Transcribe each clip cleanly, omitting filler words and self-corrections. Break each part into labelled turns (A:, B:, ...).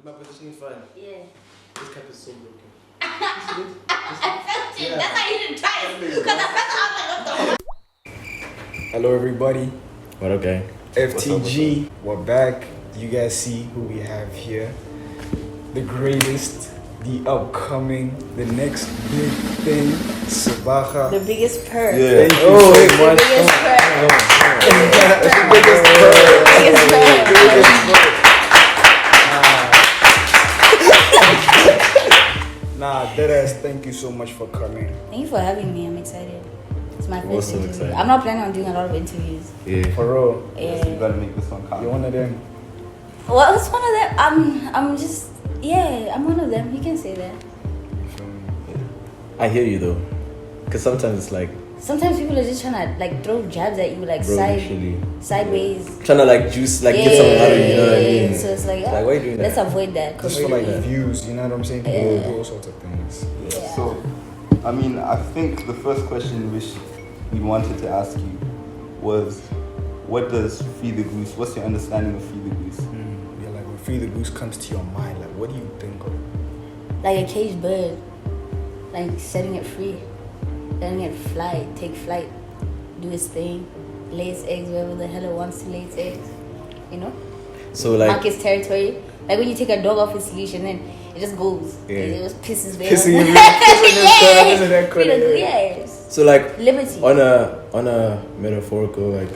A: My positioning is fine.
B: Yeah.
A: This cap is so broken.
B: I felt it. That's why you didn't try it. Because I felt it. I was like, what the fuck?
C: Hello everybody,
A: What up, gang?
C: FTG, we're back. You guys see who we have here. The greatest, the upcoming, the next big thing, Sebaga.
B: The biggest perk.
A: Yeah.
C: Thank you so
B: The
C: much.
B: biggest perk.
C: Nah, deadass, thank you so much for coming.
B: Thank you for having me. I'm excited. It's my
A: We're
B: first
A: so
B: interview.
A: excited.
B: I'm not planning on doing a lot of interviews.
A: Yeah.
C: For real,
B: Yeah.
D: You gotta make this one count.
C: you're one of them.
B: Well, it's one of them. I'm just, yeah, I'm one of them. You can say that.
A: I hear you though. Because sometimes it's like,
B: Sometimes people are just trying to like throw jabs at you, like
A: bro, literally.
B: sideways.
A: Trying to like juice, like get something out of you, you know what I mean?
B: So it's like,
A: Like, why are you doing that?
B: let's avoid that.
C: Just for like views, you know what I'm saying? People
B: Yeah.
C: do all sorts of things.
B: Yeah.
D: So, I mean, I think the first question which we wanted to ask you was, what does Free the Goose? What's your understanding of Free the Goose?
C: Yeah, like when Free the Goose comes to your mind, like what do you think of?
B: Like a caged bird, like setting it free, letting it fly, take flight, do its thing, lay its eggs wherever the hell it wants to lay its eggs, you know?
A: So like,
B: Mark its territory. Like when you take a dog off its leash and then it just goes.
A: Yeah.
B: It just pisses me
C: Pissing you,
B: yeah.
C: isn't that
B: Free the
C: crazy?
B: goose, yes.
A: so like,
B: Liberty.
A: on a metaphorical, like,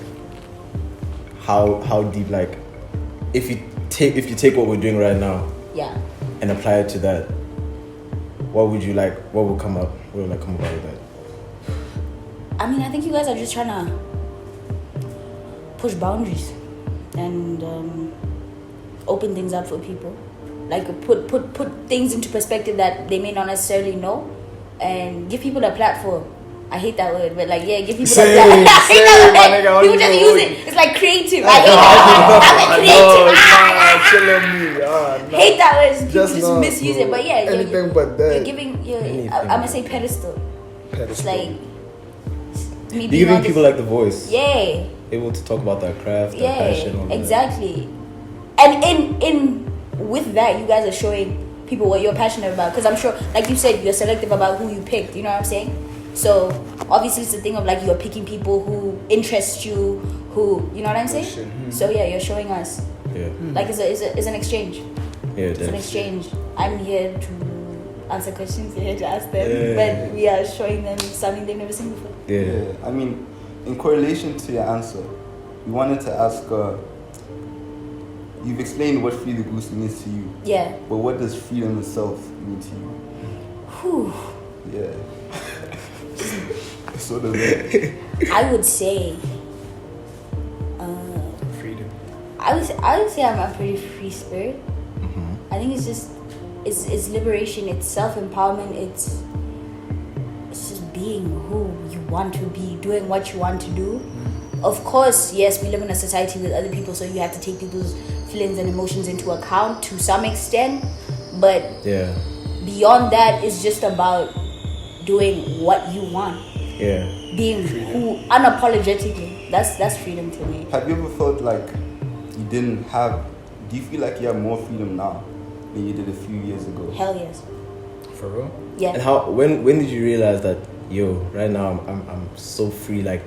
A: how deep, like, if you take what we're doing right now
B: Yeah.
A: and apply it to that, what would come up? What would like come about with that?
B: I mean, I think you guys are just trying to push boundaries and open things up for people. Like put things into perspective that they may not necessarily know, and give people a platform. I hate that word, but like, yeah, give people a platform. I hate that
C: my
B: word.
C: nigga,
B: People just use it. It's like creative. I hate that word. Hate that word. People just misuse it. But yeah,
C: anything but that.
B: you're giving. I'm gonna say pedestal. It's like me
A: You're
B: being
A: giving
B: on
A: people
B: this,
A: like the voice,
B: yeah.
A: able to talk about their craft, their passion, all that.
B: Exactly. And in with that, you guys are showing people what you're passionate about. Because I'm sure, like you said, you're selective about who you picked. You know what I'm saying? So obviously, it's the thing of like you're picking people who interest you, who, you know what I'm saying? So yeah, you're showing us.
A: Yeah.
B: Like it's an exchange.
A: Yeah,
B: It's an exchange. I'm here to answer questions. You're here to ask them,
A: Yeah.
B: but we are showing them something they've never seen before.
A: Yeah.
D: I mean, in correlation to your answer, we wanted to ask, you've explained what Free the Goose means to you,
B: Yeah.
D: but what does freedom itself mean to you?
B: Whew.
D: Yeah. Sort of that.
B: I would say.
C: Freedom.
B: I would say I'm a pretty free spirit. I think it's just it's liberation, it's self-empowerment, it's just being who you want to be, doing what you want to do. Of course, yes, we live in a society with other people, so you have to take people's feelings and emotions into account to some extent, but
A: Yeah.
B: beyond that, it's just about doing what you want,
A: Yeah.
B: being who unapologetically. That's freedom to me.
D: Have you ever felt like you didn't have, do you feel like you have more freedom now than you did a few years ago?
B: Hell yes.
C: For real?
B: Yeah.
A: And how? When did you realize that? Yo, right now I'm so free. Like,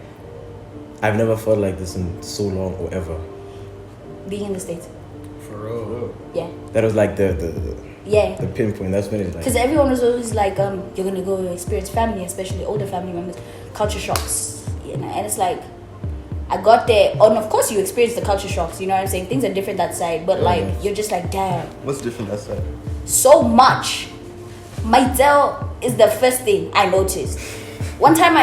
A: I've never felt like this in so long or ever.
B: Being in the States.
C: For real.
B: Yeah.
A: That was like the
B: Yeah.
A: pinpoint. That's when it's like.
B: Because everyone was always like, you're gonna go experience family, especially older family members, culture shocks, you know. And it's like, I got there, and of course you experience the culture shocks. You know what I'm saying? Things are different that side, but like you're just like, damn,
D: What's different that side?
B: so much. Myself is the first thing I noticed. One time,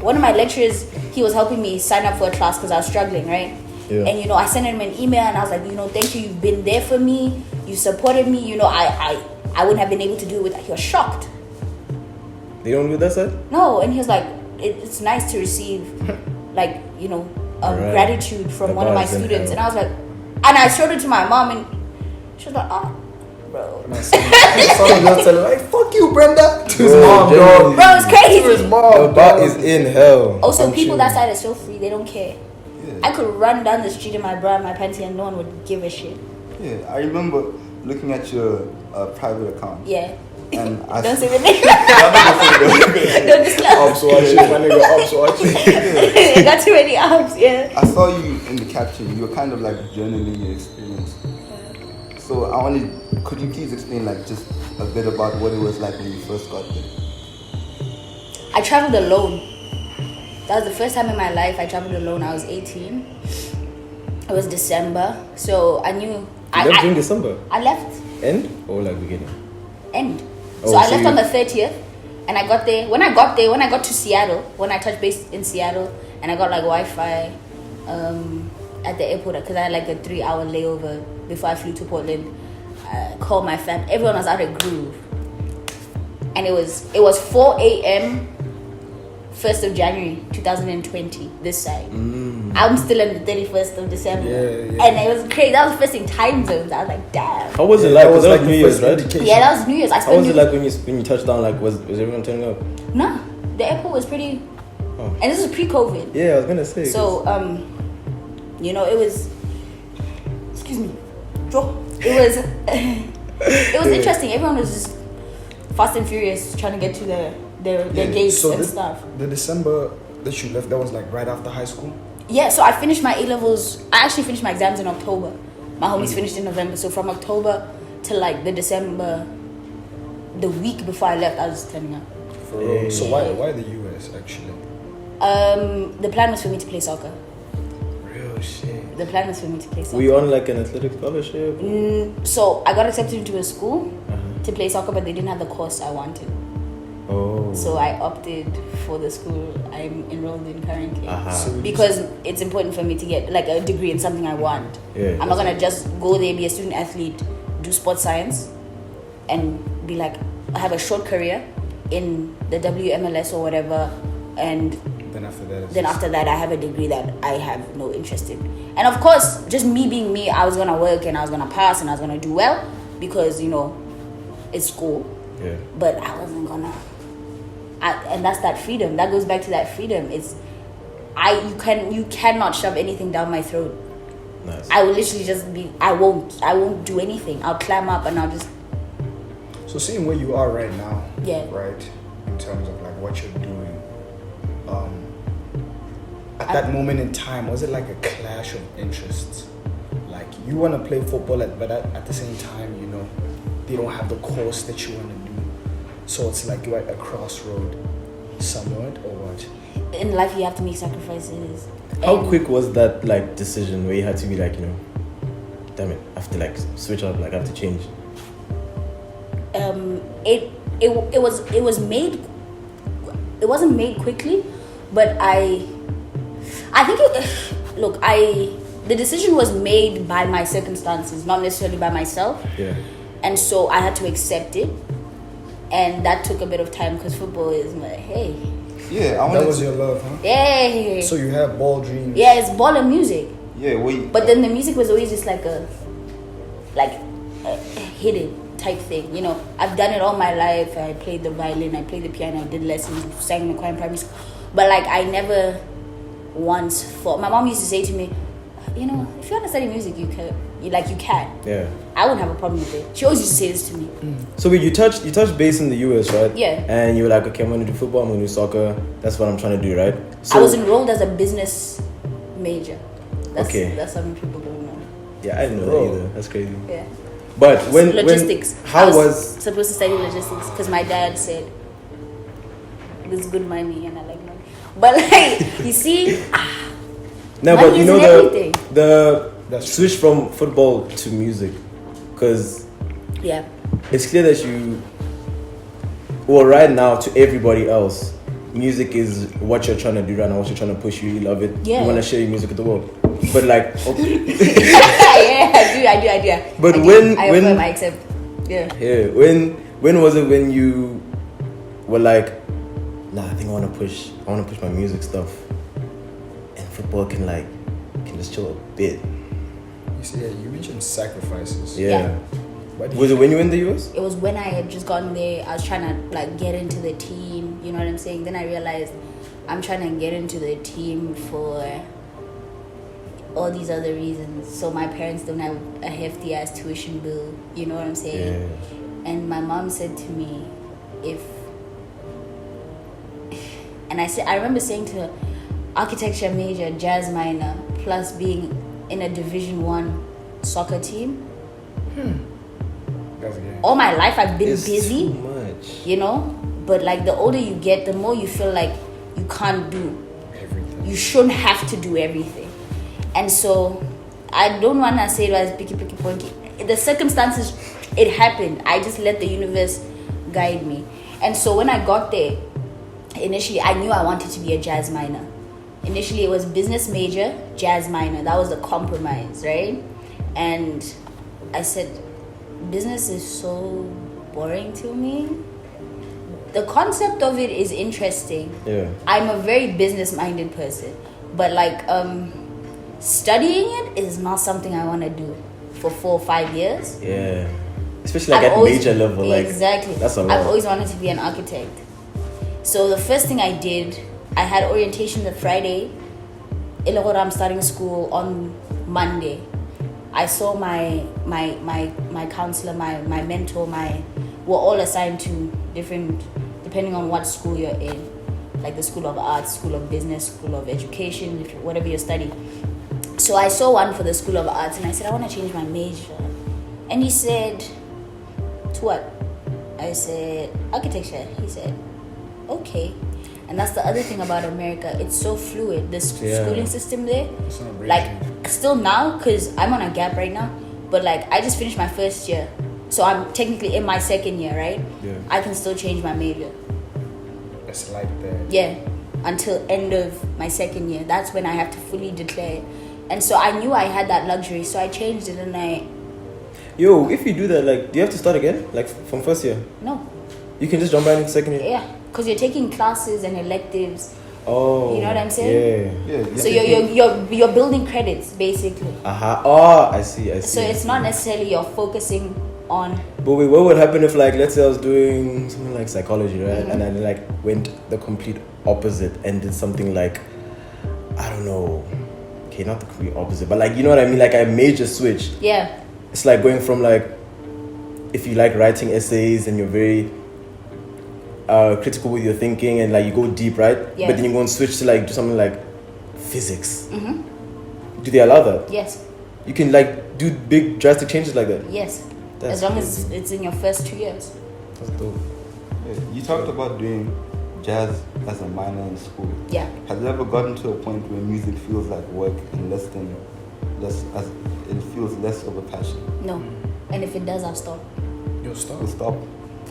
B: one of my lecturers, he was helping me sign up for a class because I was struggling, right?
A: Yeah.
B: And I sent him an email and I was like, thank you, you've been there for me, you supported me. I wouldn't have been able to do it without. He was shocked.
A: They don't do that side?
B: No, and he was like, it's nice to receive, like,
A: Right.
B: gratitude from
A: The
B: one of my
A: bars in
B: students.
A: hell.
B: And I was like, and I showed it to my mom, and she was like, oh, bro.
C: My son just tell him, like, fuck you, Brenda. To his
A: Bro,
C: mom,
A: genuinely.
C: dog.
B: Bro, it's
C: To
B: crazy.
C: his mom.
A: The bar
C: dog.
A: is in hell.
B: Also,
A: I'm
B: people
A: chilling.
B: that side are so free, they don't care.
D: Yeah.
B: I could run down the street in my bra and my panty and no one would give a shit.
D: Yeah, I remember looking at your private account.
B: Yeah.
D: And I
B: Don't say the name.
D: Yeah,
B: Don't disclose.
C: Ops watching, my nigga, ops watching.
B: I got too many ups, yeah.
D: I saw you in the caption. You were kind of like journaling your experience. So I wanted, could you please explain like just a bit about what it was like when you first got there?
B: I traveled alone. That was the first time in my life I traveled alone. I was 18. It was December, so I knew.
A: You left during December?
B: I left
A: End or like beginning?
B: end.
A: Oh,
B: So I
A: so
B: left
A: you-
B: on the 30th, and I got there. When I got to Seattle, when I touched base in Seattle, and I got like Wi-Fi at the airport because I had like a 3-hour layover before I flew to Portland. Called my fam. Everyone was out of groove, and it was 4 a.m. 1st of January 2020. This side, I'm still on the 31st of December,
C: Yeah.
B: and it was crazy. That was the first in time zones. I was like, damn.
A: How was it
C: Yeah,
A: like?
C: that was
A: Because
C: like
A: that was
C: the
A: New Year's,
C: first
A: right?
C: indication.
B: Yeah, that was New Year's. I
A: How
B: spent
A: was it
B: New-
A: like when you touched down? Like, was everyone turning up?
B: No, the airport was pretty.
A: Oh.
B: And this was pre-COVID.
A: Yeah, I was gonna say.
B: So, it was. Excuse me, Joe. It was. It was interesting. Everyone was just fast and furious trying to get to their gates
C: So
B: and
C: the,
B: stuff.
C: the December that you left, that was like right after high school.
B: Yeah, so I finished my A-levels. I actually finished my exams in October. My homies finished in November. So from October to like the December, the week before I left, I was turning up.
C: For real. So why the US actually?
B: The plan was for me to play soccer.
C: Real shit.
B: The plan was for me to play soccer.
A: were you on like an athletic scholarship?
B: So I got accepted into a school to play soccer, but they didn't have the course I wanted.
A: Oh.
B: So I opted for the school I'm enrolled in currently.
C: So you
B: Because it's important for me to get like a degree in something I want.
A: Yeah,
B: I'm not gonna just go there, be a student athlete, do sports science, and be like, I have a short career in the WMLS or whatever, and
C: then after that. It's
B: then after that I have a degree that I have no interest in. And of course, just me being me, I was gonna work and I was gonna pass and I was gonna do well because it's school.
A: Yeah.
B: But I wasn't gonna. And that's that freedom. That goes back to that freedom. You cannot shove anything down my throat.
A: Nice.
B: I will literally just be. I won't do anything. I'll climb up and I'll just.
C: So seeing where you are right now,
B: Yeah.
C: right, in terms of like what you're doing, at that moment in time, was it like a clash of interests? Like you want to play football, but at the same time, they don't have the course that you want to do. So it's like you're at a crossroad, somewhat, or what?
B: In life, you have to make sacrifices.
A: How
B: And
A: quick was that like decision where you had to be like, damn it, I have to like switch up, like I have to change?
B: it was made. It wasn't made quickly, but I think the decision was made by my circumstances, not necessarily by myself.
A: Yeah.
B: And so I had to accept it, and that took a bit of time because football is my hey.
D: Yeah, I
C: That
D: wanted
C: was
D: to.
C: your love, huh?
B: Yay!
C: So you have ball dreams.
B: Yeah, it's ball and music.
D: Yeah, wait.
B: But then the music was always just like a hidden type thing. I've done it all my life. I played the violin, I played the piano, I did lessons, sang in the choir in primary school. But like I never once thought. My mom used to say to me, if you want to study music, you can. You can.
A: Yeah.
B: I wouldn't have a problem with it. She always used to say this to me.
A: So wait, you touched base in the US, right?
B: Yeah.
A: And you were like, okay, I'm gonna do football, I'm gonna do soccer. That's what I'm trying to do, right? So
B: I was enrolled as a business major.
A: Okay.
B: That's something people don't know.
A: yeah, I didn't know that
C: Bro.
A: either. That's crazy.
B: Yeah.
A: But when
B: Logistics.
A: how
B: I
A: was
B: supposed to study logistics because my dad said there's good money and I like money. But like you see,
A: no?
B: money
A: But
B: isn't everything.
A: the
C: That's
A: switch from football to music, because
B: Yeah.
A: it's clear that right now to everybody else, music is what you're trying to do right now, what you're trying to push. You love it.
B: Yeah.
A: You want to share your music with the world. But like,
B: Yeah, I do. Yeah.
A: But
B: I do.
A: when-
B: I
A: when-
B: affirm, I accept. Yeah.
A: yeah, when was it when you were like, nah, I think I want to push my music stuff, and football can just chill a bit.
C: You see, you mentioned sacrifices.
A: Yeah.
C: Why did
A: Was
C: you-
A: it when you were in the US?
B: It was when I had just gotten there. I was trying to get into the team. You know what I'm saying? Then I realized I'm trying to get into the team for all these other reasons. So my parents don't have a hefty ass tuition bill. You know what I'm saying?
A: Yeah.
B: And my mom said to me, and I remember saying to her, architecture major, jazz minor, plus being in a Division 1 soccer team.
C: That's good.
B: All my life I've been
A: It's
B: busy,
A: too much.
B: you know. But like the older you get, the more you feel like you can't do.
C: Everything.
B: You shouldn't have to do everything. And so I don't want to say it as picky ponky. The circumstances, it happened. I just let the universe guide me. And so when I got there, initially I knew I wanted to be a jazz minor. Initially it was business major, jazz minor. That was the compromise, right? And I said, business is so boring to me. The concept of it is interesting.
A: Yeah.
B: I'm a very business-minded person, but like studying it is not something I want to do for 4 or 5 years.
A: Yeah. Especially like at major level, like
B: exactly.
A: That's a lot.
B: I've always wanted to be an architect. So the first thing I did, I had orientation the Friday. I'm starting school on Monday. I saw my counselor, my mentor, we're all assigned to different, depending on what school you're in, like the School of Arts, School of Business, School of Education, whatever you study. So I saw one for the School of Arts and I said, I want to change my major. And he said, to what? I said, architecture. He said, okay. And that's the other thing about America. It's so fluid. The schooling system there,
C: It's not rigid.
B: like still now, because I'm on a gap right now, but like I just finished my first year. So I'm technically in my second year, right?
A: Yeah.
B: I can still change my major.
C: It's like that.
B: Yeah, until end of my second year. That's when I have to fully declare it. And so I knew I had that luxury, so I changed it and
A: Yo, if you do that, like, do you have to start again? Like, from first year?
B: no.
A: You can just jump right into second year?
B: Yeah, because you're taking classes and electives.
A: Oh.
B: You know what I'm saying?
A: Yeah.
D: Yeah.
B: So you're building credits, basically.
A: Oh, I see.
B: So it's not necessarily you're focusing on...
A: But wait, what would happen if, like, let's say I was doing something like psychology, right?
B: Mm-hmm.
A: And I, like, went the complete opposite and did something like, I don't know. Okay, not the complete opposite, but, like, you know what I mean? Like, I major switch.
B: Yeah.
A: It's like going from, like, if you like writing essays and you're very critical with your thinking and, like, you go deep, right?
B: Yeah.
A: But then you go and switch to, like, do something like physics.
B: Mm-hmm.
A: Do they allow that?
B: Yes.
A: You can, like, do big drastic changes like that?
B: Yes.
A: That's
B: as long
A: crazy.
B: as it's in your first 2 years.
A: That's dope.
D: Yeah. You talked about doing jazz as a minor in school.
B: Yeah.
D: Has it ever gotten to a point where music feels like work and it feels less of a passion?
B: No. And if it does, I'll stop.
C: Yo, stop.
D: You'll stop.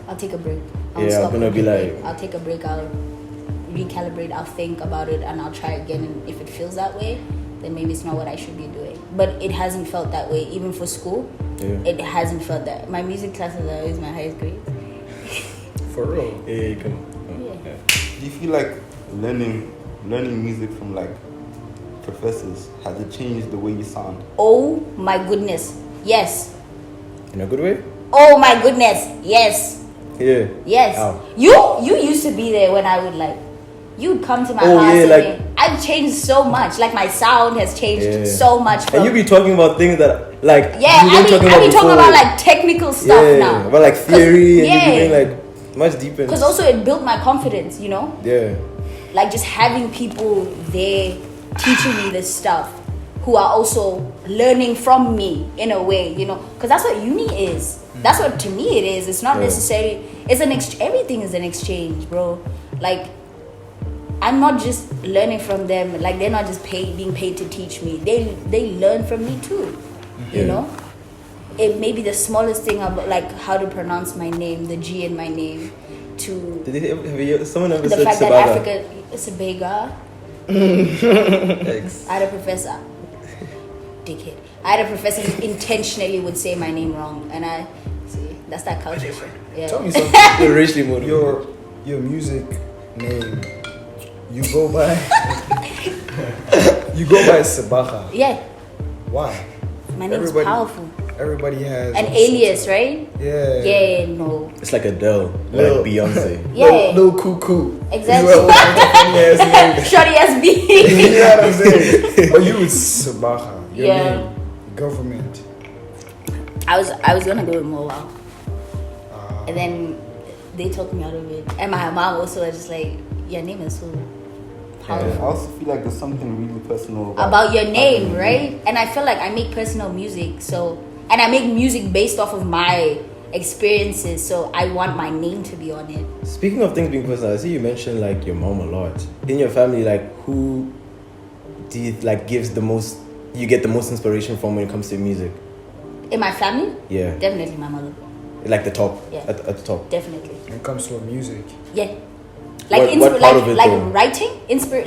B: I'll take a break.
A: Yeah, I'm gonna be
B: completely.
A: like-
B: I'll take a break. I'll recalibrate. I'll think about it, and I'll try again. And if it feels that way, then maybe it's not what I should be doing. But it hasn't felt that way, even for school.
A: Yeah.
B: It hasn't felt that. My music classes are always my highest grades.
C: For real.
A: Hey, come on.
B: Yeah.
D: Do you feel like learning music from like professors, has it changed the way you sound?
B: Oh my goodness, yes.
A: In a good way?
B: Oh my goodness, yes.
A: Yeah.
B: Yes.
A: Ow.
B: You used to be there when I would like, you'd come to my
A: Oh,
B: house
A: yeah,
B: and
A: like-
B: I've changed so much. Like my sound has changed
A: Yeah.
B: so much. From,
A: And you be talking about things that, like,
B: yeah,
A: you
B: I
A: weren't
B: be talking
A: before.
B: about like technical stuff
A: yeah,
B: now.
A: about like theory, and
B: yeah.
A: you be doing like much deeper.
B: Because also it built my confidence, you know?
A: Yeah.
B: Like just having people there teaching me this stuff who are also learning from me in a way, you know? Because that's what uni is. That's what to me it is. It's not
A: Yeah.
B: necessarily, it's an everything is an exchange, bro. Like I'm not just learning from them, like they're not just being paid to teach me. They learn from me too, you
A: Yeah.
B: know? It may be the smallest thing about like how to pronounce my name, the G in my name, to
A: Someone ever
B: the
A: said
B: fact that
A: Sebaga?
B: Africa is a Sebaga.
A: X.
B: I had a professor, dickhead. I had a professor who intentionally would say my name wrong, and I see that's that culture shit. Yeah.
C: Tell me something.
A: You're racially motivated.
C: Your music name, you go by you go by Sebaga.
B: Yeah,
C: Why?
B: my name's
C: Everybody-
B: powerful.
C: Everybody has
B: an alias, right?
C: Yeah.
B: Yeah, no.
A: It's like Adele,
C: Lil.
A: like Beyonce.
B: Yeah.
C: Lil Cuckoo.
B: Exactly. Shorty SB.
C: You know what I'm saying? But you was Sebaga. Your
B: Yeah.
C: name, government.
B: I was gonna go with Mobile, and then they talked me out of it. And my mom also was just like, "Your name is so
D: I
B: powerful."
D: also feel like there's something really personal
B: About your name, right? And I feel like I make personal music, and I make music based off of my experiences, so I want my name to be on it.
A: Speaking of things being personal, I see you mentioned like your mom a lot. In your family, like who do you like gives the most? You get the most inspiration from when it comes to music?
B: In my family,
A: Yeah,
B: definitely my mother.
A: like the top.
B: Yeah.
A: At the top.
B: Definitely,
C: When it comes to music.
B: yeah. Like
A: What part of it,
B: like
A: though?
B: writing,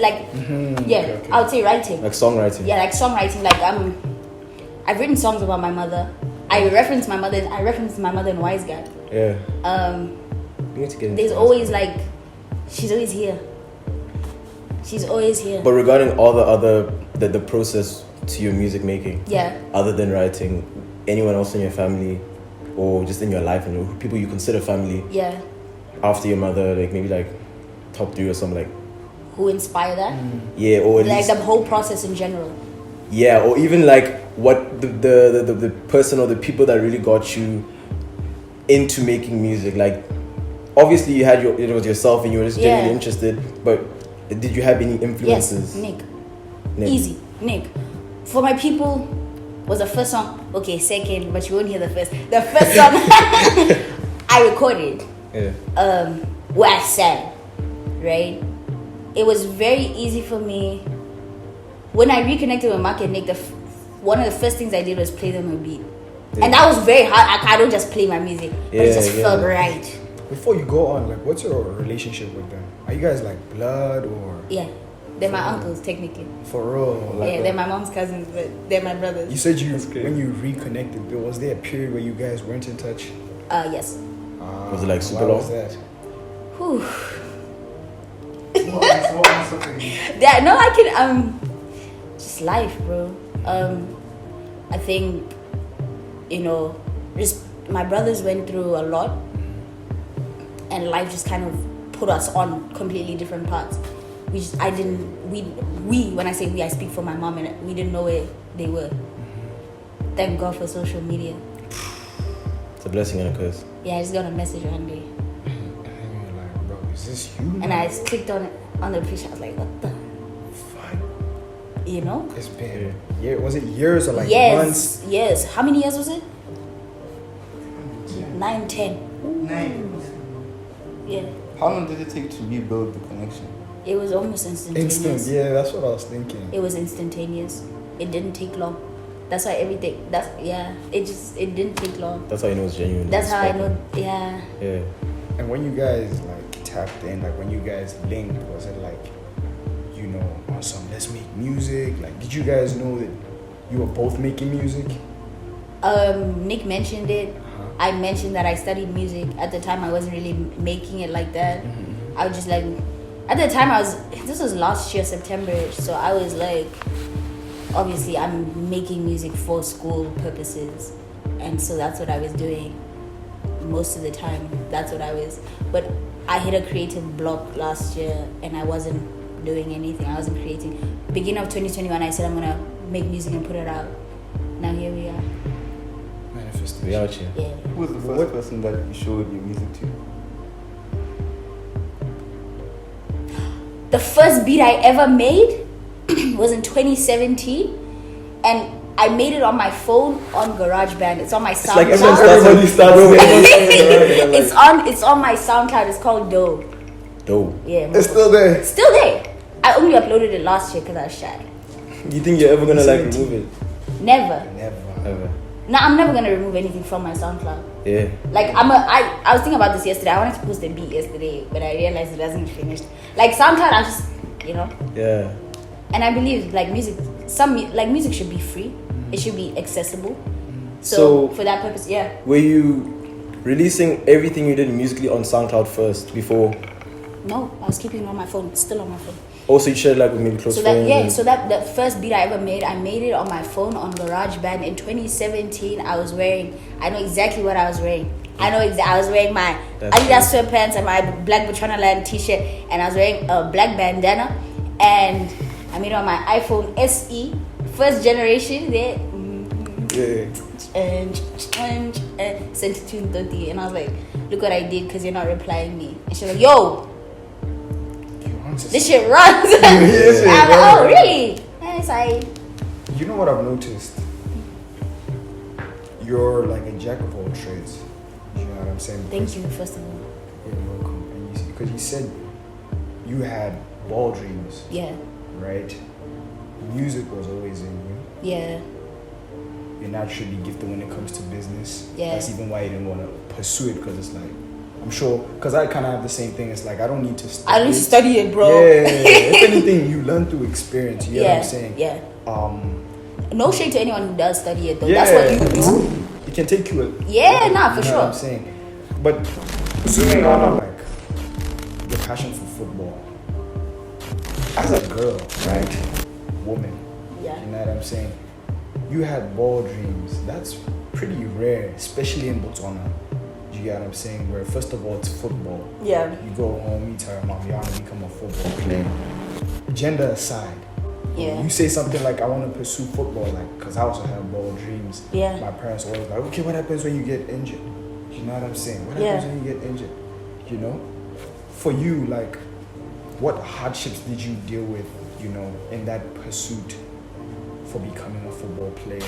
B: like yeah,
C: okay.
B: I would say writing.
A: Like songwriting.
B: Yeah, like songwriting. Like I've written songs about my mother. I reference my mother in Wise Guy.
A: Yeah.
B: There's
A: You need to get into this.
B: always like, she's always here. She's always here.
A: But regarding all the other the process to your music making,
B: Yeah.
A: other than writing, anyone else in your family or just in your life and people you consider family
B: Yeah.
A: after your mother, like maybe like top 3 or something, like
B: Who inspire that?
A: yeah, or at
B: Like
A: least
B: the whole process in general.
A: yeah, or even like what the person or the people that really got you into making music. Like obviously you had it was yourself and you were just genuinely
B: Yeah.
A: interested, but did you have any
B: Yes,
A: influences?
B: Nick.
A: Nick.
B: Easy, Nick. For my people was the first song. Okay, second, but you won't hear the first. The first song I recorded,
A: Yeah.
B: where I sang, right? It was very easy for me. When I reconnected with Mark and Nick, one of the first things I did was play them a beat.
A: Yeah.
B: And that was very hard. I don't just play my music, but it
A: Yeah,
B: just
A: yeah.
B: felt right.
C: Before you go on, like, what's your relationship with them? Are you guys like blood or
B: Yeah, they're my uncles technically.
C: for real? Like,
B: Yeah, they're my mom's cousins, but they're my brothers.
C: you said
A: That's great.
C: when you reconnected, was there a period where you guys weren't in touch?
B: Yes.
A: Was it, like, super
C: why was
A: long?
C: that?
B: Whew.
C: What was something?
B: Yeah, no, I can. Just life, bro. I think, just my brothers went through a lot, and life just kind of put us on completely different paths. When I say we, I speak for my mom, and we didn't know where they were. Thank God for social media.
A: It's a blessing and a curse.
B: Yeah, I just got a message one day,
C: And then you're like, bro, is this you?
B: and I clicked on it on the picture. I was like, what the,
C: Fuck.
B: you know?
C: It's been was it years or like
B: Yes,
C: months?
B: yes. How many years was it? 9, 10.
E: 9.
B: Yeah.
D: How long did it take to rebuild the connection?
B: It was almost instantaneous.
C: Instant. Yeah, that's what I was thinking.
B: It was instantaneous. It didn't take long. That's why everything. It didn't take long.
A: That's how you know it's genuine.
B: That's
A: It's
B: how I
A: fucking-
B: know. Yeah.
A: Yeah.
C: And when you guys like tapped in, like when you guys linked, was it like, on some let's make music? Like, did you guys know that you were both making music?
B: Nick mentioned it. I mentioned that I studied music. At the time, I wasn't really making it like that. I was just like, at the time, this was last year, September. So I was like, obviously, I'm making music for school purposes. And so that's what I was doing most of the time. That's what I was. But I hit a creative block last year and I wasn't doing anything. I wasn't creating. Beginning of 2021, I said I'm going to make music and put it out. Now here we are.
C: Manifestation.
A: We out here.
B: Yeah.
D: Who was the first person that you showed your music to?
B: The first beat I ever made was in 2017, and I made it on my phone on GarageBand. It's on my SoundCloud.
A: It's like everybody starts
B: It's on my SoundCloud. It's called Dope.
A: Dope.
B: Yeah,
C: It's still there.
B: still there. I only uploaded it last year because I was shy.
A: You think you're ever gonna like
C: 17.
A: remove it?
B: Never.
C: Never.
A: Ever?
B: No, I'm never gonna remove anything from my SoundCloud.
A: Yeah.
B: Like I was thinking about this yesterday. I wanted to post a beat yesterday, but I realized it wasn't finished. Like SoundCloud, I just
A: Yeah.
B: And I believe like music should be free. It should be accessible. So
A: So-
B: for that purpose, yeah.
A: Were you releasing everything you did musically on SoundCloud first before?
B: No, I was keeping it on my phone. It's still on my phone.
A: Also, you shared like with maybe close
B: So
A: friends.
B: that first beat I ever made, I made it on my phone on GarageBand in 2017. I know exactly what I was wearing. I was wearing my Adidas sweatpants and my black Bechuanaland t-shirt, and I was wearing a black bandana, and I made it on my iPhone SE, first generation. There, and sent it to Dodi, and I was like, "Look what I did, because you're not replying me." And she was like, "Yo, this shit runs." I'm like, "Oh, really?" And it's like,
C: you know what I've noticed? You're like a jack of all trades. You know what I'm saying?
B: thank you, first of all.
C: You're welcome. And because you said you had ball dreams,
B: Yeah,
C: right? Music was always in you.
B: yeah,
C: You're naturally gifted when it comes to business.
B: Yeah.
C: That's even why you didn't want to pursue it, because it's like, I'm sure, because I kind of have the same thing. It's like, I don't need to study.
B: I don't need to study it, bro.
C: Yeah. If anything, you learn through experience. You know what I'm saying?
B: Yeah. No shade to anyone who does study it, though.
C: Yeah.
B: That's what you do.
C: It can take you a...
B: Yeah,
C: you
B: nah, for
C: know
B: sure.
C: what I'm saying? But zooming on like your passion for football. As a girl, right? Woman.
B: Yeah.
C: You know what I'm saying? You had ball dreams. That's pretty rare, especially in Botswana. You get what I'm saying? Where first of all, it's football.
B: Yeah.
C: You go home, you tell your mom, you want to become a football player. Gender aside.
B: Yeah.
C: You say something like, I want to pursue football, like, because I also have ball dreams.
B: Yeah.
C: My parents always like, okay, what happens when you get injured? You know what I'm saying? What
B: Yeah.
C: happens when you get injured? You know? For you, like, what hardships did you deal with, you know, in that pursuit for becoming a football player?